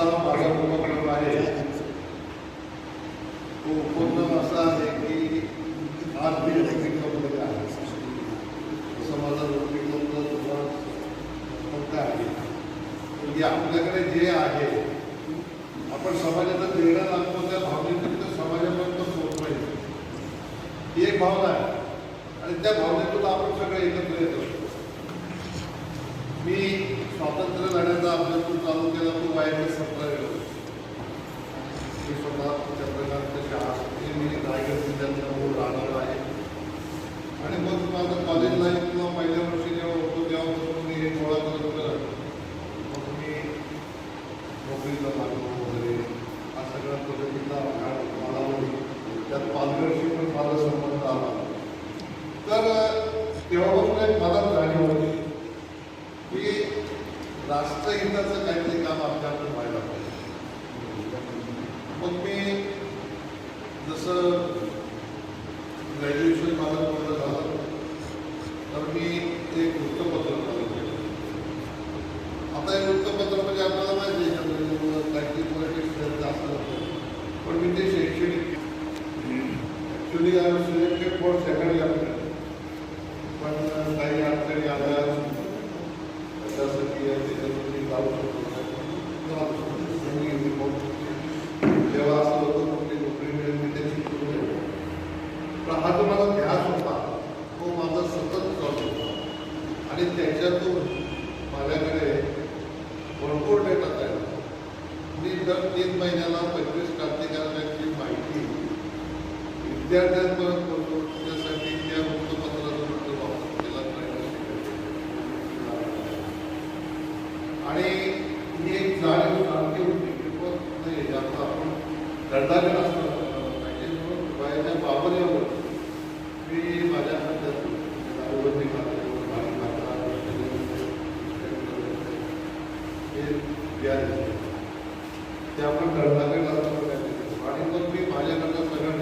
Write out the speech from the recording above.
माझा उपक्रम आहे तो उपक्रम असा आहे की आज मी रोटिंगमध्ये आहे. असं माझा रोटिंगचा तुम्हाला आहे म्हणजे आपल्याकडे जे आहे आपण समाजाला देणं लागतो त्या भावनेतून तर समाजापर्यंत पोहोचवायचं ही एक भावना आहे आणि त्या भावनेतून आपण सगळे एकत्र येतो. मी स्वातंत्र्य लढ्याचा अभ्यास चालू केला तो वयाच्या 17 मी स्वतः चंद्रकांत शाळा मी रायगड जिल्ह्यातला मूळ राहणार आहे आणि मग माझं कॉलेज लाईफ किंवा पहिल्या वर्षी जेव्हा होतो तेव्हापासून मी हे गोळा करत होतं. मग मी नोकरीला लागलो वगैरे हा सगळ्या पद्धतीचा काळ मला त्यात पालघरशी पण माझा संबंध आला. तर तेव्हापासून एक मला जाणीव होती की राष्ट्रहिताचं काहीतरी काम आपल्याकडून व्हायला पाहिजे. मग मी जसं ग्रॅज्युएशन माझं पूर्ण झालं तर मी एक वृत्तपत्र चालू केलं. आता हे वृत्तपत्र म्हणजे आपल्याला माहिती आहे काहीतरी पॉलिटिक्स जास्त होतं पण मी ते शैक्षणिक actually I was selected for second year पण काही अडचणी आल्या त्यासाठी त्याच्यामध्ये जाऊ शकतो. जेव्हा असं होतं कुठली नोकरी मिळेल मी त्याची करून पण हा जो माझा ध्यास होता तो माझा सतत चालू होता आणि त्याच्यातून माझ्याकडे भरपूर डेटा तयार होता. मी दर 3 महिन्याला 25 क्रांतिकारकांची माहिती विद्यार्थ्यांपर्यंत करतो. त्यासाठी त्या वृत्तपत्राचा वापर केला आणि ही एक जाणीव सारखी होती की पण नाही जास्त आपण दंडाने असं पाहिजे म्हणून वयाच्या 52 मी माझ्या हातात ते आपण दंडाकडे आणि मग मी माझ्याकडनं सगळं